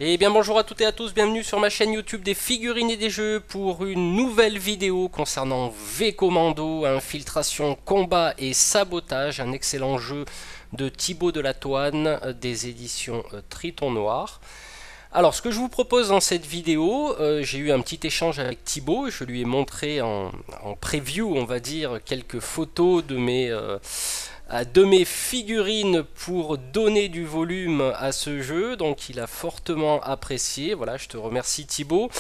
Et bien bonjour à toutes et à tous, bienvenue sur ma chaîne YouTube des figurines et des jeux pour une nouvelle vidéo concernant V-Commando, infiltration, combat et sabotage, un excellent jeu de Thibaut Delatoine des éditions Triton Noir. Alors ce que je vous propose dans cette vidéo, j'ai eu un petit échange avec Thibaut, je lui ai montré en preview on va dire quelques photos de mes figurines pour donner du volume à ce jeu, donc il a fortement apprécié. Voilà, je te remercie Thibaut.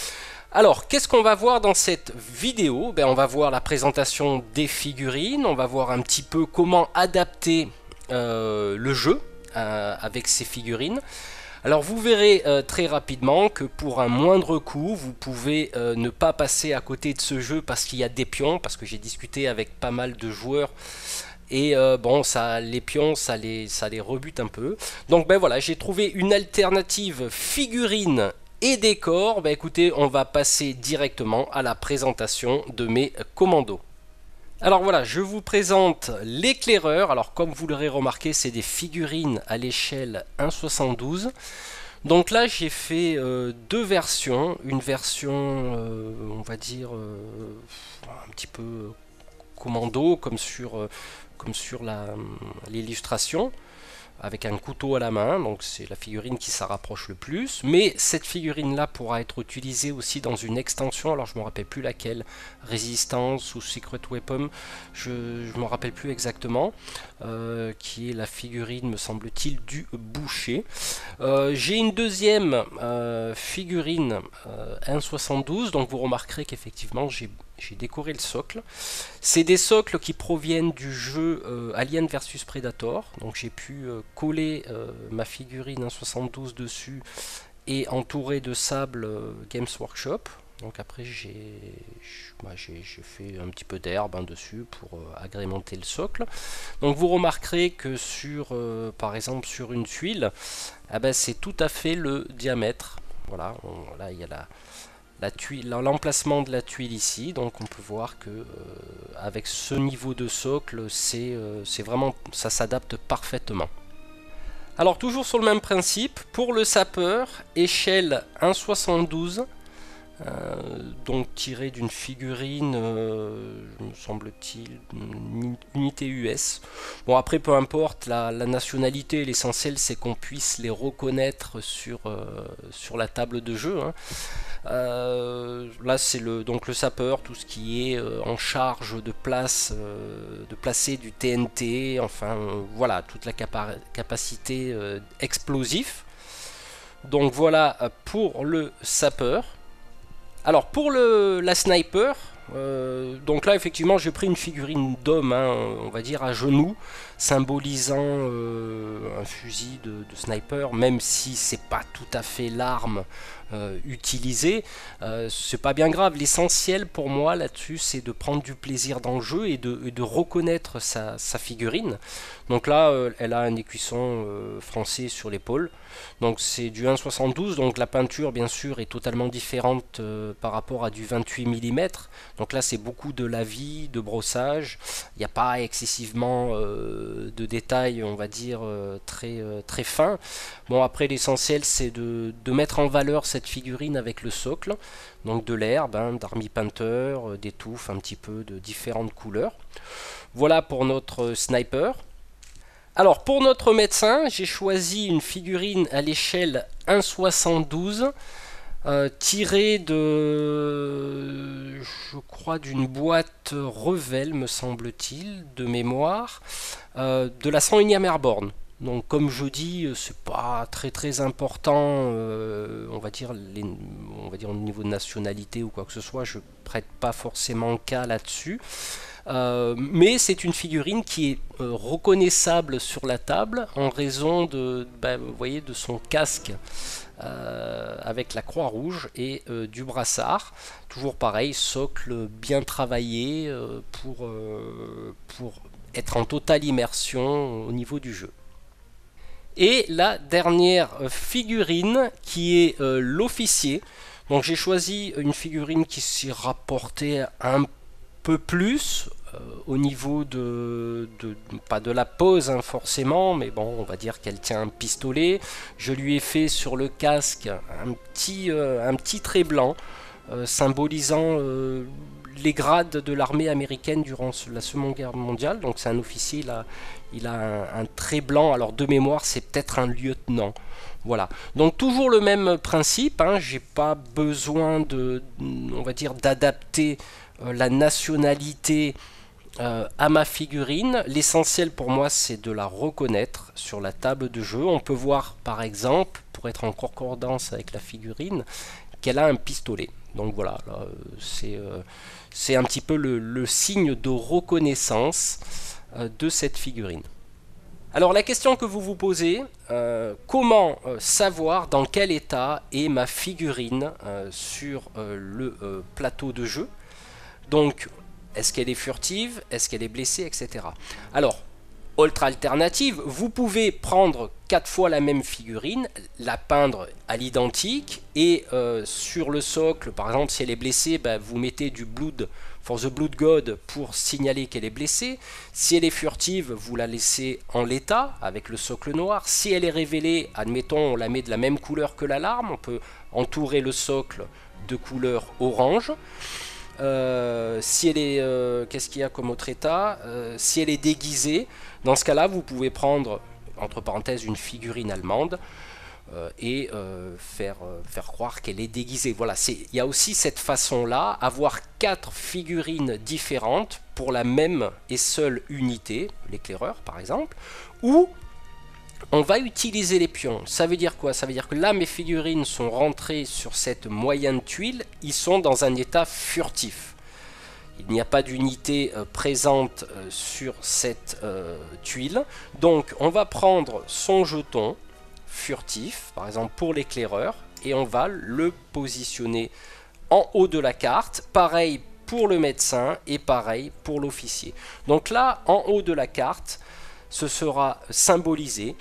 Alors, qu'est-ce qu'on va voir dans cette vidéo? On va voir la présentation des figurines, on va voir un petit peu comment adapter le jeu avec ces figurines. Alors vous verrez très rapidement que pour un moindre coût, vous pouvez ne pas passer à côté de ce jeu parce qu'il y a des pions, parce que j'ai discuté avec pas mal de joueurs et bon, les pions, ça les rebute un peu. Donc voilà, j'ai trouvé une alternative figurine et décor. Écoutez, on va passer directement à la présentation de mes commandos. Alors voilà, je vous présente l'éclaireur. Alors comme vous l'aurez remarqué, c'est des figurines à l'échelle 1,72. Donc là, j'ai fait deux versions. Une version, on va dire, un petit peu commando, comme sur l'illustration, avec un couteau à la main, donc c'est la figurine qui s'en rapproche le plus. Mais cette figurine là pourra être utilisée aussi dans une extension, alors je ne me rappelle plus laquelle, Résistance ou Secret Weapon, je ne me rappelle plus exactement, qui est la figurine, me semble-t-il, du boucher. J'ai une deuxième figurine 1,72, donc vous remarquerez qu'effectivement j'ai décoré le socle. C'est des socles qui proviennent du jeu Alien vs Predator. Donc j'ai pu coller ma figurine 1,72 dessus et entouré de sable Games Workshop. Donc après j'ai fait un petit peu d'herbe dessus pour agrémenter le socle. Donc vous remarquerez que par exemple sur une tuile, c'est tout à fait le diamètre. Voilà, là il y a l'emplacement de la tuile ici, donc on peut voir que avec ce niveau de socle, c'est vraiment, ça s'adapte parfaitement. Alors toujours sur le même principe, pour le sapeur, échelle 1,72, donc tiré d'une figurine, me semble-t-il, une unité US. Bon après peu importe la nationalité, l'essentiel c'est qu'on puisse les reconnaître sur la table de jeu. Là c'est donc le sapeur, tout ce qui est en charge de placer du TNT, enfin voilà, toute la capacité explosif. Donc voilà pour le sapeur. Alors pour la sniper, donc là effectivement j'ai pris une figurine d'homme, on va dire à genoux, symbolisant un fusil de sniper, même si c'est pas tout à fait l'arme utilisée, c'est pas bien grave. L'essentiel pour moi là-dessus c'est de prendre du plaisir dans le jeu et de reconnaître sa figurine. Donc là elle a un écusson français sur l'épaule, donc c'est du 1,72, donc la peinture bien sûr est totalement différente par rapport à du 28 mm. Donc là c'est beaucoup de lavis, de brossage, il n'y a pas excessivement de détails on va dire très fins. Bon après l'essentiel c'est de mettre en valeur cette figurine avec le socle, donc de l'herbe, d'Army Painter, des touffes un petit peu de différentes couleurs. Voilà pour notre sniper. Alors pour notre médecin, j'ai choisi une figurine à l'échelle 1,72 tirée de, je crois, d'une boîte Revell, me semble-t-il, de mémoire, de la 101e Airborne. Donc comme je dis, c'est pas très important, on va dire au niveau de nationalité ou quoi que ce soit, je prête pas forcément cas là-dessus. Mais c'est une figurine qui est reconnaissable sur la table en raison vous voyez, de son casque avec la croix rouge et du brassard. Toujours pareil, socle bien travaillé pour être en totale immersion au niveau du jeu. Et la dernière figurine qui est l'officier. Donc j'ai choisi une figurine qui s'y rapportait un peu plus, au niveau pas de la pose hein, forcément, mais bon, on va dire qu'elle tient un pistolet. Je lui ai fait sur le casque un petit trait blanc symbolisant les grades de l'armée américaine durant la Seconde Guerre mondiale. Donc c'est un officier, il a un trait blanc, alors de mémoire c'est peut-être un lieutenant. Voilà, donc toujours le même principe, hein, j'ai pas besoin on va dire, d'adapter la nationalité à ma figurine. L'essentiel pour moi c'est de la reconnaître sur la table de jeu. On peut voir par exemple, pour être en concordance avec la figurine, qu'elle a un pistolet. Donc voilà, c'est un petit peu le signe de reconnaissance de cette figurine. Alors la question que vous vous posez, comment savoir dans quel état est ma figurine sur le plateau de jeu? Donc, est-ce qu'elle est furtive? Est-ce qu'elle est blessée? Etc. Alors, autre alternative, vous pouvez prendre 4 fois la même figurine, la peindre à l'identique, et sur le socle, par exemple, si elle est blessée, vous mettez du Blood for the Blood God pour signaler qu'elle est blessée. Si elle est furtive, vous la laissez en l'état, avec le socle noir. Si elle est révélée, admettons, on la met de la même couleur que l'alarme, on peut entourer le socle de couleur orange. Si elle est, qu'est-ce qu'il y a comme autre état, si elle est déguisée, dans ce cas-là, vous pouvez prendre, entre parenthèses, une figurine allemande et faire croire qu'elle est déguisée. Voilà, il y a aussi cette façon-là, avoir 4 figurines différentes pour la même et seule unité, l'éclaireur par exemple, ou on va utiliser les pions. Ça veut dire quoi? Ça veut dire que là, mes figurines sont rentrées sur cette moyenne tuile, ils sont dans un état furtif. Il n'y a pas d'unité présente sur cette tuile. Donc, on va prendre son jeton furtif, par exemple pour l'éclaireur, et on va le positionner en haut de la carte. Pareil pour le médecin et pareil pour l'officier. Donc là, en haut de la carte, ce sera symbolisé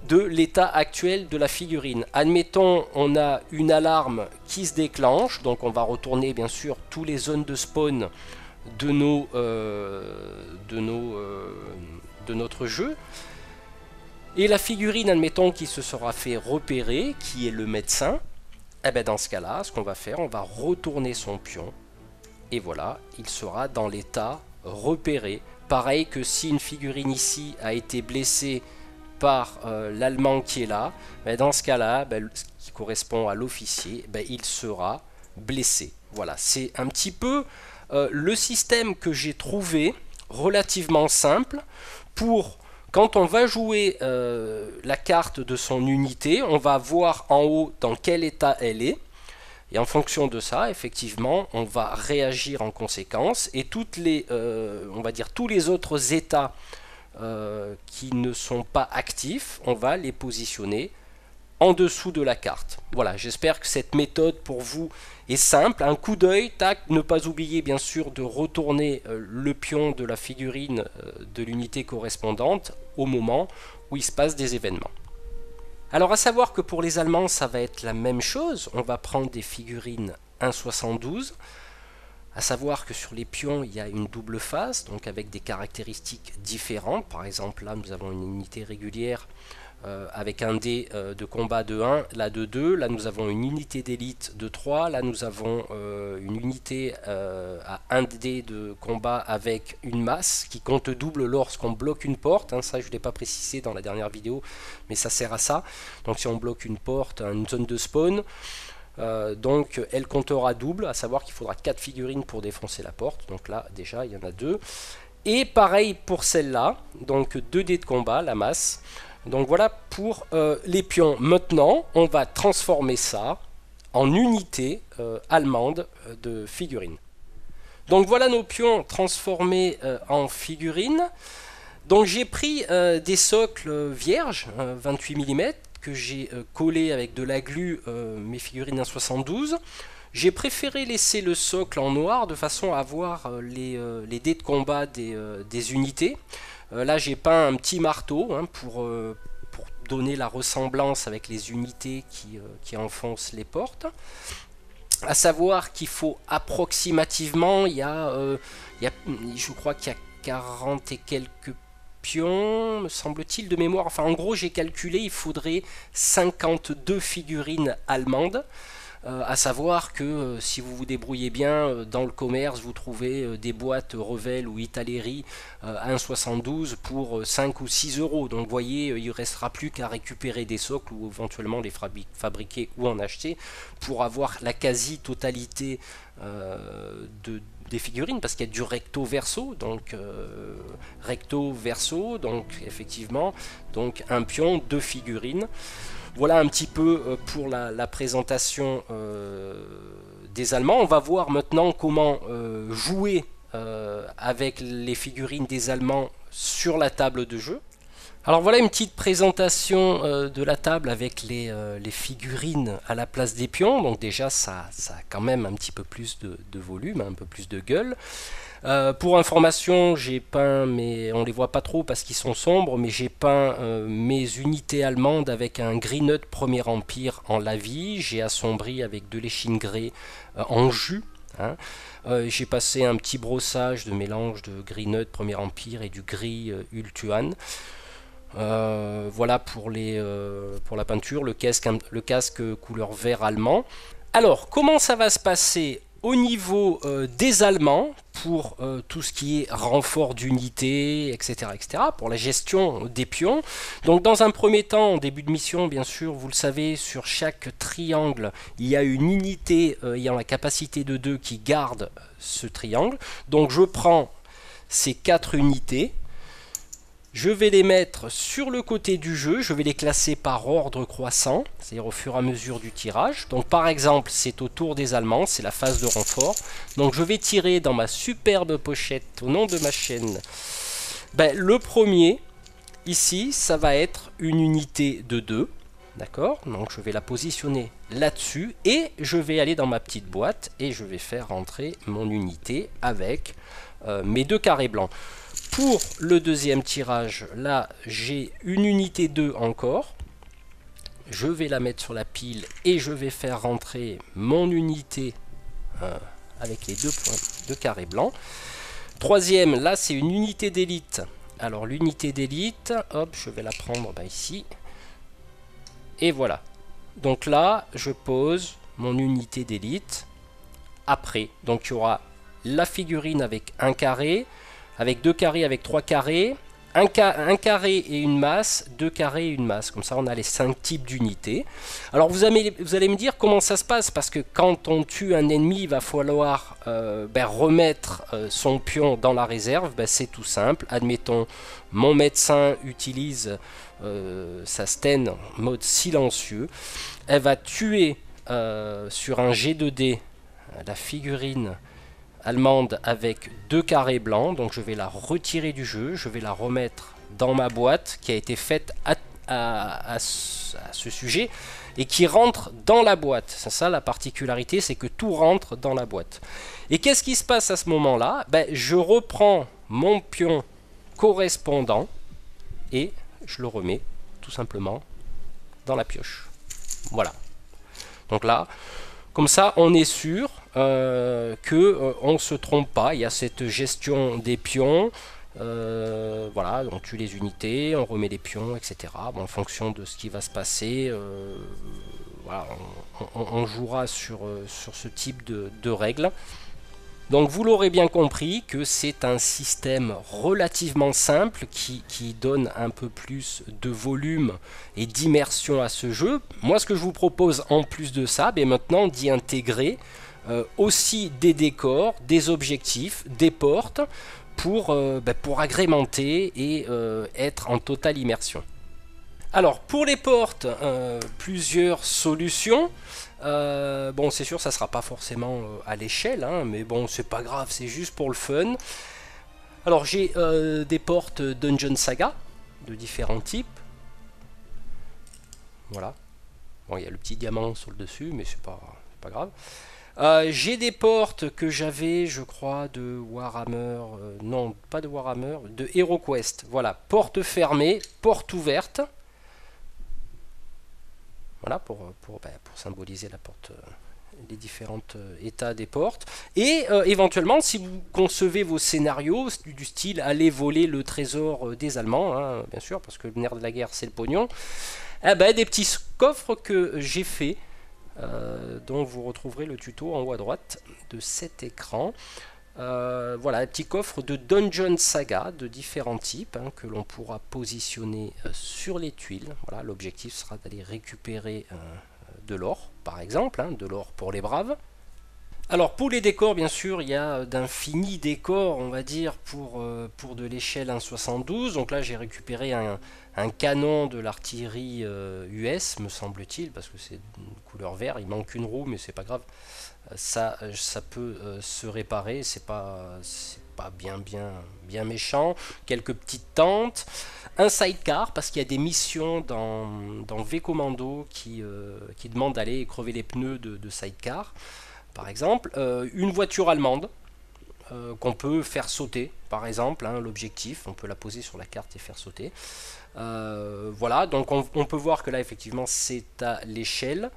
de l'état actuel de la figurine. Admettons, on a une alarme qui se déclenche, donc on va retourner bien sûr tous les zones de spawn de notre jeu. Et la figurine, admettons, qui se sera fait repérer, qui est le médecin, et bien dans ce cas-là, ce qu'on va faire, on va retourner son pion, et voilà, il sera dans l'état repéré. Pareil que si une figurine ici a été blessée par l'allemand qui est là, dans ce cas-là, qui correspond à l'officier, il sera blessé. Voilà, c'est un petit peu le système que j'ai trouvé relativement simple pour quand on va jouer la carte de son unité, on va voir en haut dans quel état elle est. Et en fonction de ça, effectivement, on va réagir en conséquence. Et on va dire tous les autres états qui ne sont pas actifs, on va les positionner en dessous de la carte. Voilà, j'espère que cette méthode pour vous est simple. Un coup d'œil, tac, ne pas oublier bien sûr de retourner le pion de la figurine de l'unité correspondante au moment où il se passe des événements. Alors à savoir que pour les Allemands, ça va être la même chose. On va prendre des figurines 1,72. À savoir que sur les pions, il y a une double face, donc avec des caractéristiques différentes. Par exemple, là, nous avons une unité régulière avec un dé de combat de 1, là de 2. Là, nous avons une unité d'élite de 3. Là, nous avons une unité à 1 dé de combat avec une masse qui compte double lorsqu'on bloque une porte. Hein, ça, je ne l'ai pas précisé dans la dernière vidéo, mais ça sert à ça. Donc, si on bloque une porte, une zone de spawn, donc elle comptera double, à savoir qu'il faudra 4 figurines pour défoncer la porte. Donc là, déjà, il y en a 2. Et pareil pour celle-là, donc 2 dés de combat, la masse. Donc voilà pour les pions. Maintenant, on va transformer ça en unité allemande de figurines. Donc voilà nos pions transformés en figurines. Donc j'ai pris des socles vierges, 28 mm, que j'ai collé avec de la glu mes figurines 1,72. J'ai préféré laisser le socle en noir de façon à avoir les dés de combat des unités. Là j'ai peint un petit marteau hein, pour donner la ressemblance avec les unités qui enfoncent les portes. À savoir qu'il faut approximativement, je crois qu'il y a 40 et quelques pions, me semble-t-il, de mémoire. Enfin, en gros, j'ai calculé, il faudrait 52 figurines allemandes. À savoir que si vous vous débrouillez bien dans le commerce, vous trouvez des boîtes Revel ou Italeri à 1,72 pour 5 ou 6 euros. Donc vous voyez, il ne restera plus qu'à récupérer des socles ou éventuellement les fabriquer ou en acheter pour avoir la quasi-totalité des figurines, parce qu'il y a du recto verso, donc recto verso, donc effectivement, donc un pion, deux figurines. Voilà un petit peu pour la présentation des Allemands. On va voir maintenant comment jouer avec les figurines des Allemands sur la table de jeu. Alors voilà une petite présentation de la table avec les figurines à la place des pions. Donc déjà ça a quand même un petit peu plus de volume, un peu plus de gueule. Pour information, j'ai peint, mais on les voit pas trop parce qu'ils sont sombres, mais j'ai peint mes unités allemandes avec un Greenut Premier Empire en lavis. J'ai assombri avec de l'échine grès en jus. Hein. J'ai passé un petit brossage de mélange de Greenut Premier Empire et du gris Ultuan. Voilà pour la peinture, le casque couleur vert allemand. Alors, comment ça va se passer au niveau des Allemands pour tout ce qui est renfort d'unité, etc., pour la gestion des pions? Donc dans un premier temps, en début de mission, bien sûr, vous le savez, sur chaque triangle, il y a une unité ayant la capacité de 2 qui garde ce triangle. Donc je prends ces 4 unités, je vais les mettre sur le côté du jeu, je vais les classer par ordre croissant, c'est-à-dire au fur et à mesure du tirage. Donc par exemple, c'est au tour des Allemands, c'est la phase de renfort. Donc je vais tirer dans ma superbe pochette au nom de ma chaîne. Le premier, ici, ça va être une unité de 2. D'accord? Donc je vais la positionner là-dessus et je vais aller dans ma petite boîte et je vais faire rentrer mon unité avec mes 2 carrés blancs. Pour le deuxième tirage, là j'ai une unité 2 encore. Je vais la mettre sur la pile et je vais faire rentrer mon unité avec les 2 points de carré blanc. Troisième, là c'est une unité d'élite. Alors l'unité d'élite, hop, je vais la prendre ici. Et voilà. Donc là, je pose mon unité d'élite. Après, donc il y aura la figurine avec un carré, avec 2 carrés, avec 3 carrés, un carré et une masse, 2 carrés et une masse. Comme ça, on a les 5 types d'unités. Alors, vous allez me dire comment ça se passe, parce que quand on tue un ennemi, il va falloir remettre son pion dans la réserve. C'est tout simple. Admettons, mon médecin utilise sa Sten en mode silencieux. Elle va tuer sur un G2D la figurine allemande avec 2 carrés blancs, donc je vais la retirer du jeu, je vais la remettre dans ma boîte qui a été faite à ce sujet et qui rentre dans la boîte. C'est ça la particularité, c'est que tout rentre dans la boîte. Et qu'est-ce qui se passe à ce moment-là? Je reprends mon pion correspondant et je le remets tout simplement dans la pioche. Voilà. Donc là, comme ça, on est sûr que on ne se trompe pas. Il y a cette gestion des pions. Voilà, on tue les unités, on remet les pions, etc. En fonction de ce qui va se passer, voilà, on jouera sur ce type de règles. Donc vous l'aurez bien compris que c'est un système relativement simple qui donne un peu plus de volume et d'immersion à ce jeu. Moi ce que je vous propose en plus de ça, maintenant d'y intégrer aussi des décors, des objectifs, des portes pour agrémenter et être en totale immersion. Alors pour les portes, plusieurs solutions. Bon, c'est sûr, ça sera pas forcément à l'échelle, hein, mais bon, c'est pas grave, c'est juste pour le fun. Alors, j'ai des portes Dungeon Saga de différents types. Voilà. Bon, il y a le petit diamant sur le dessus, mais c'est pas grave. J'ai des portes que j'avais, je crois, de Warhammer. Non, pas de Warhammer, de HeroQuest. Voilà, porte fermée, porte ouverte. Voilà, pour symboliser la porte les différents états des portes. Et éventuellement, si vous concevez vos scénarios du style aller voler le trésor des Allemands, hein, bien sûr, parce que le nerf de la guerre c'est le pognon, eh ben, des petits coffres que j'ai fait, dont vous retrouverez le tuto en haut à droite de cet écran. Voilà, un petit coffre de Dungeon Saga de différents types, hein, que l'on pourra positionner sur les tuiles. Voilà, l'objectif sera d'aller récupérer de l'or, par exemple, hein, de l'or pour les braves. Alors pour les décors, bien sûr, il y a d'infinis décors, on va dire, pour de l'échelle 1.72. Donc là, j'ai récupéré un canon de l'artillerie US, me semble-t-il, parce que c'est une couleur vert. Il manque une roue, mais c'est pas grave. Ça peut se réparer. C'est pas bien méchant. Quelques petites tentes. Un sidecar, parce qu'il y a des missions dans V Commando qui demandent d'aller crever les pneus de sidecar. Par exemple, une voiture allemande qu'on peut faire sauter, par exemple, hein, l'objectif, on peut la poser sur la carte et faire sauter. Voilà, donc on peut voir que là, effectivement, c'est à l'échelle.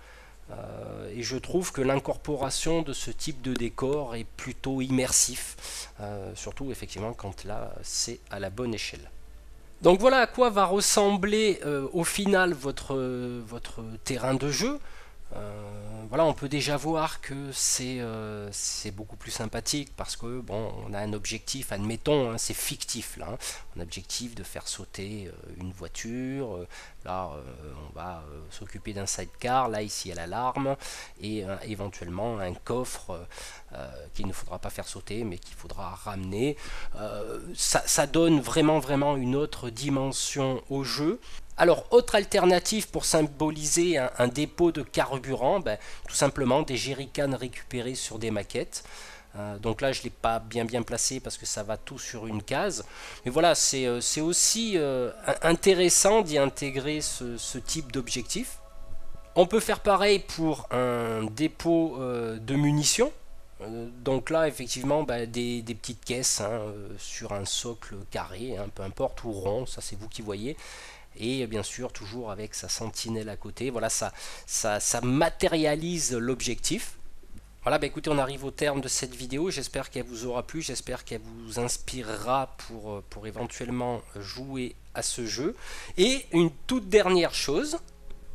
Et je trouve que l'incorporation de ce type de décor est plutôt immersif, surtout, effectivement, quand là, c'est à la bonne échelle. Donc voilà à quoi va ressembler au final votre terrain de jeu. Voilà, on peut déjà voir que c'est beaucoup plus sympathique parce que bon, on a un objectif, admettons, hein, c'est fictif là, hein, un objectif de faire sauter une voiture. Là, on va s'occuper d'un sidecar. Là, ici, il y a l'alarme et éventuellement un coffre qu'il ne faudra pas faire sauter, mais qu'il faudra ramener. Ça donne vraiment une autre dimension au jeu. Alors, autre alternative pour symboliser un dépôt de carburant, ben, tout simplement des jerrycans récupérés sur des maquettes. Donc là, je ne l'ai pas bien placé parce que ça va tout sur une case. Mais voilà, c'est aussi intéressant d'y intégrer ce type d'objectif. On peut faire pareil pour un dépôt de munitions. Donc là, effectivement, bah, des petites caisses, hein, sur un socle carré, hein, peu importe, ou rond, ça c'est vous qui voyez. Et bien sûr, toujours avec sa sentinelle à côté. Voilà, ça matérialise l'objectif. Voilà, bah écoutez, on arrive au terme de cette vidéo. J'espère qu'elle vous aura plu. J'espère qu'elle vous inspirera pour éventuellement jouer à ce jeu. Et une toute dernière chose.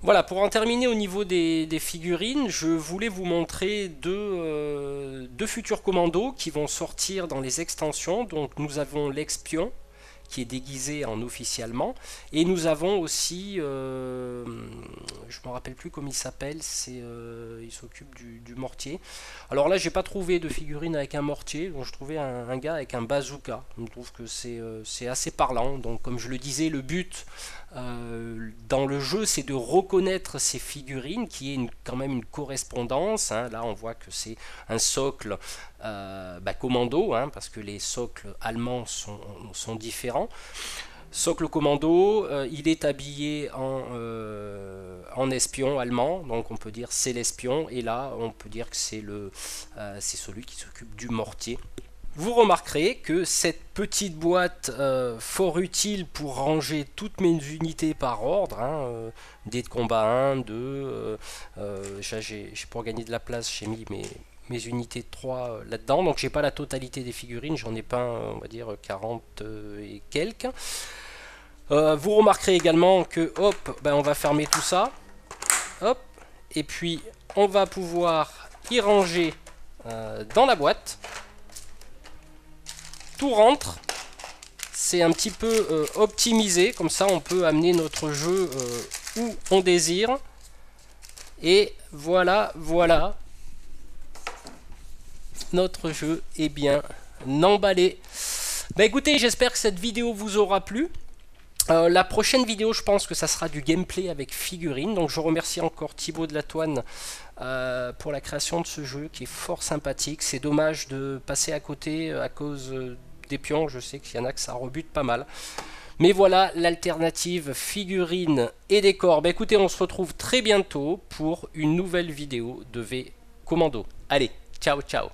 Voilà, pour en terminer au niveau des figurines, je voulais vous montrer deux futurs commandos qui vont sortir dans les extensions. Donc nous avons l'expion, qui est déguisé en officiellement, et nous avons aussi, je me rappelle plus comment il s'appelle, il s'occupe du mortier. Alors là, j'ai pas trouvé de figurine avec un mortier, donc je trouvais un gars avec un bazooka. Je trouve que c'est assez parlant. Donc comme je le disais, le but dans le jeu, c'est de reconnaître ces figurines, qui est quand même une correspondance, hein. Là, on voit que c'est un socle commando, hein, parce que les socles allemands sont différents. Socle commando, il est habillé en espion allemand, donc on peut dire c'est l'espion, et là on peut dire que c'est celui qui s'occupe du mortier. Vous remarquerez que cette petite boîte fort utile pour ranger toutes mes unités par ordre, hein, dés de combat 1, 2, pour gagner de la place, j'ai mis mes unités de 3 là-dedans, donc j'ai pas la totalité des figurines, j'en ai pas, on va dire 40 et quelques. Vous remarquerez également que hop, ben on va fermer tout ça, hop, et puis on va pouvoir y ranger dans la boîte. Tout rentre, c'est un petit peu optimisé, comme ça on peut amener notre jeu où on désire. Et voilà, notre jeu est bien emballé. Bah écoutez, j'espère que cette vidéo vous aura plu. La prochaine vidéo, je pense que ça sera du gameplay avec figurines. Donc je remercie encore Thibaut de la Toine pour la création de ce jeu qui est fort sympathique. C'est dommage de passer à côté à cause des pions. Je sais qu'il y en a que ça rebute pas mal. Mais voilà l'alternative figurines et décors. Bah écoutez, on se retrouve très bientôt pour une nouvelle vidéo de V Commando. Allez, ciao ciao.